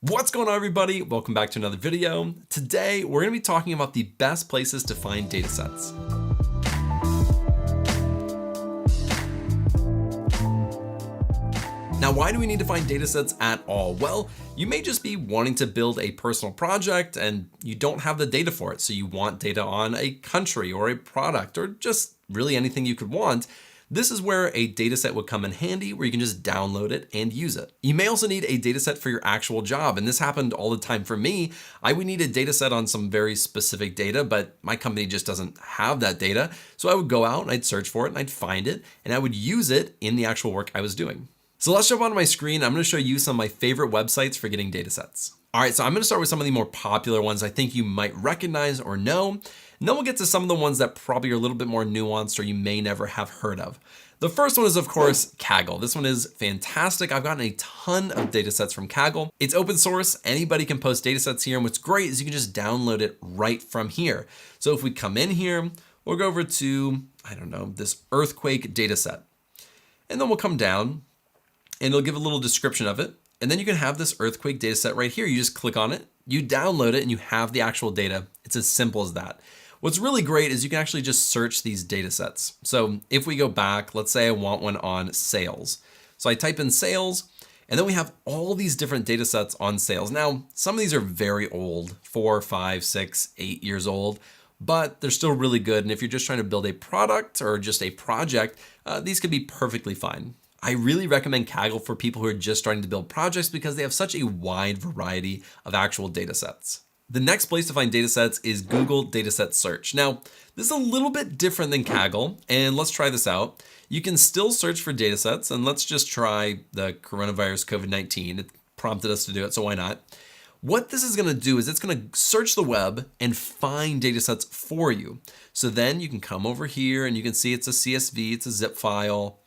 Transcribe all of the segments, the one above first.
What's going on, everybody? Welcome back to another video. Today, we're going to be talking about the best places to find datasets. Now, why do we need to find datasets at all? Well, you may just be wanting to build a personal project and you don't have the data for it. So you want data on a country or a product or just really anything you could want. This is where a dataset would come in handy, where you can just download it and use it. You may also need a dataset for your actual job, and this happened all the time for me. I would need a dataset on some very specific data, but my company just doesn't have that data. So I would go out and I'd search for it and I'd find it, and I would use it in the actual work I was doing. So let's jump onto my screen. I'm going to show you some of my favorite websites for getting datasets. All right, so I'm going to start with some of the more popular ones I think you might recognize or know. And then we'll get to some of the ones that probably are a little bit more nuanced or you may never have heard of. The first one is, of course, Kaggle. This one is fantastic. I've gotten a ton of datasets from Kaggle. It's open source. Anybody can post datasets here. And what's great is you can just download it right from here. So if we come in here, we'll go over to, this earthquake dataset. And then we'll come down and it'll give a little description of it. And then you can have this earthquake dataset right here. You just click on it, you download it, and you have the actual data. It's as simple as that. What's really great is you can actually just search these data sets. So if we go back, let's say I want one on sales. So I type in sales, and then we have all these different data sets on sales. Now, some of these are very old, 4, 5, 6, 8 years old, but they're still really good. And if you're just trying to build a product or just a project, these could be perfectly fine. I really recommend Kaggle for people who are just starting to build projects because they have such a wide variety of actual data sets. The next place to find datasets is Google Dataset Search. Now, this is a little bit different than Kaggle, and let's try this out. You can still search for datasets, and let's just try the coronavirus COVID-19. It prompted us to do it, so why not? What this is going to do is it's going to search the web and find datasets for you. So then you can come over here and you can see it's a CSV, it's a zip file.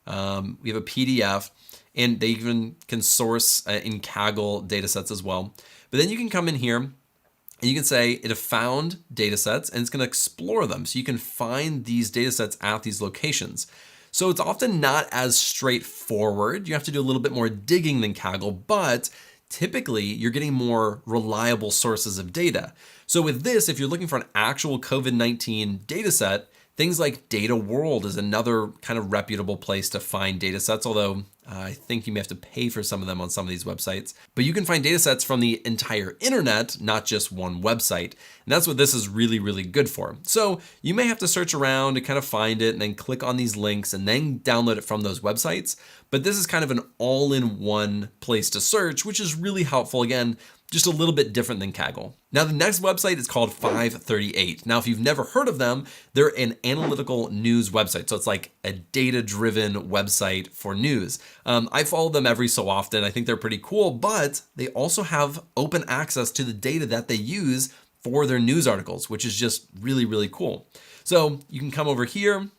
We have a PDF, and they even can source in Kaggle datasets as well. But then you can come in here and you can say it found datasets, and it's going to explore them. So you can find these datasets at these locations. So it's often not as straightforward. You have to do a little bit more digging than Kaggle, but typically you're getting more reliable sources of data. So with this, if you're looking for an actual COVID-19 dataset, things like Data World is another kind of reputable place to find datasets, although I think you may have to pay for some of them on some of these websites. But you can find datasets from the entire internet, not just one website. And that's what this is really, really good for. So you may have to search around to kind of find it and then click on these links and then download it from those websites. But this is kind of an all-in-one place to search, which is really helpful. Again, just a little bit different than Kaggle. Now, the next website is called 538. Now, if you've never heard of them, they're an analytical news website. So it's like a data-driven website for news. I follow them every so often. I think they're pretty cool, but they also have open access to the data that they use for their news articles, which is just really, really cool. So you can come over here, and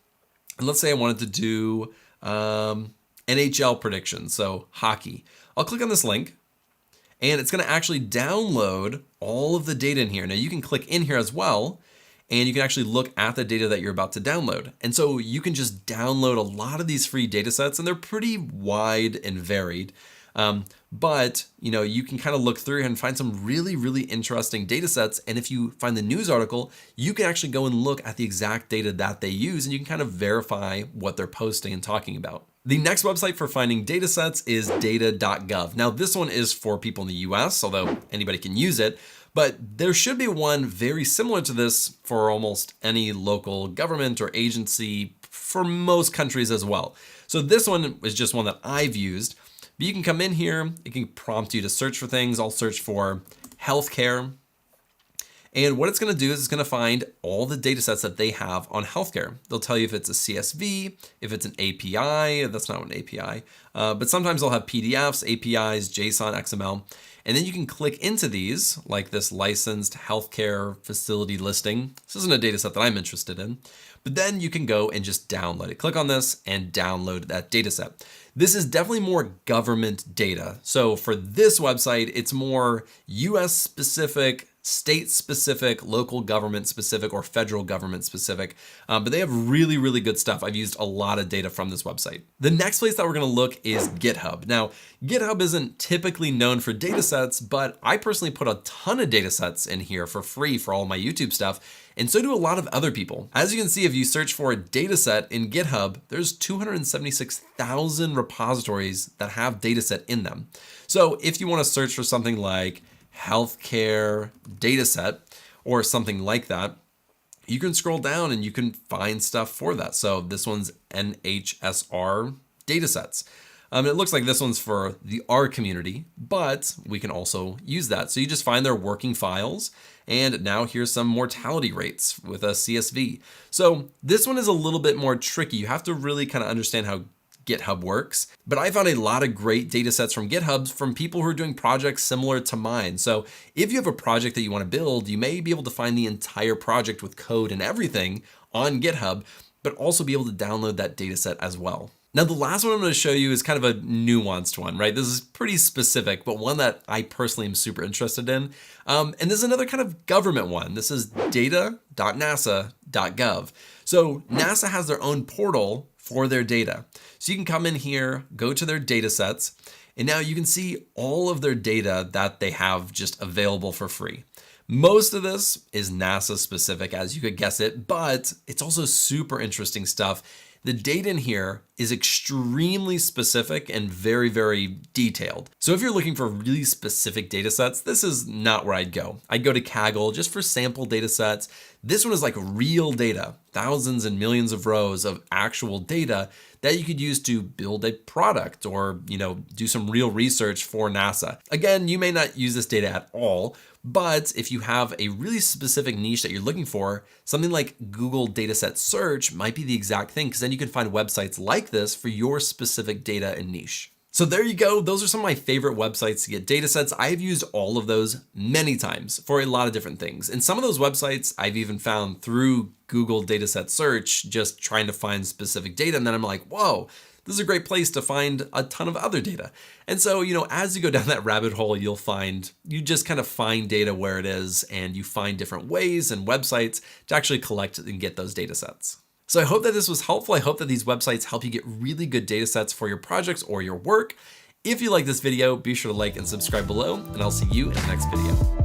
let's say I wanted to do NHL predictions, so hockey. I'll click on this link, and it's going to actually download all of the data in here. Now you can click in here as well, and you can actually look at the data that you're about to download. And so you can just download a lot of these free data sets, and they're pretty wide and varied. But you can kind of look through and find some really, really interesting data sets. And if you find the news article, you can actually go and look at the exact data that they use, and you can kind of verify what they're posting and talking about. The next website for finding datasets is data.gov. Now, this one is for people in the US, although anybody can use it, but there should be one very similar to this for almost any local government or agency for most countries as well. So this one is just one that I've used, but you can come in here, it can prompt you to search for things. I'll search for healthcare. And what it's going to do is it's going to find all the data sets that they have on healthcare. They'll tell you if it's a CSV, if it's an API. That's not an API, but sometimes they'll have PDFs, APIs, JSON, XML. And then you can click into these, like this licensed healthcare facility listing. This isn't a data set that I'm interested in, but then you can go and just download it. Click on this and download that data set. This is definitely more government data. So for this website, it's more US specific state specific, local government specific, or federal government specific. But they have really, really good stuff. I've used a lot of data from this website. The next place that we're going to look is GitHub. Now, GitHub isn't typically known for data sets, but I personally put a ton of data sets in here for free for all my YouTube stuff. And so do a lot of other people. As you can see, if you search for a data set in GitHub, there's 276,000 repositories that have data set in them. So if you want to search for something like healthcare data set or something like that, you can scroll down and you can find stuff for that. So this one's NHSR data sets. It looks like this one's for the R community, but we can also use that. So you just find their working files, and now here's some mortality rates with a CSV. So this one is a little bit more tricky. You have to really kind of understand how GitHub works, but I found a lot of great data sets from GitHub from people who are doing projects similar to mine. So if you have a project that you want to build, you may be able to find the entire project with code and everything on GitHub, but also be able to download that data set as well. Now, the last one I'm going to show you is kind of a nuanced one, right? This is pretty specific, but one that I personally am super interested in. And this is another kind of government one. This is data.nasa.gov. So NASA has their own portal for their data. So you can come in here, go to their data sets, and now you can see all of their data that they have just available for free. Most of this is NASA specific, as you could guess it, but it's also super interesting stuff. The data in here is extremely specific and very, very detailed. So if you're looking for really specific data sets, this is not where I'd go. I'd go to Kaggle just for sample data sets. This one is like real data, thousands and millions of rows of actual data that you could use to build a product or, do some real research for NASA. Again, you may not use this data at all, but if you have a really specific niche that you're looking for, something like Google Dataset Search might be the exact thing, because then you can find websites like this for your specific data and niche. So there you go. Those are some of my favorite websites to get data sets. I've used all of those many times for a lot of different things. And some of those websites I've even found through Google Dataset Search, just trying to find specific data. And then I'm like, whoa, this is a great place to find a ton of other data. And so, as you go down that rabbit hole, you just kind of find data where it is, and you find different ways and websites to actually collect and get those data sets. So I hope that this was helpful. I hope that these websites help you get really good data sets for your projects or your work. If you like this video, be sure to like and subscribe below, and I'll see you in the next video.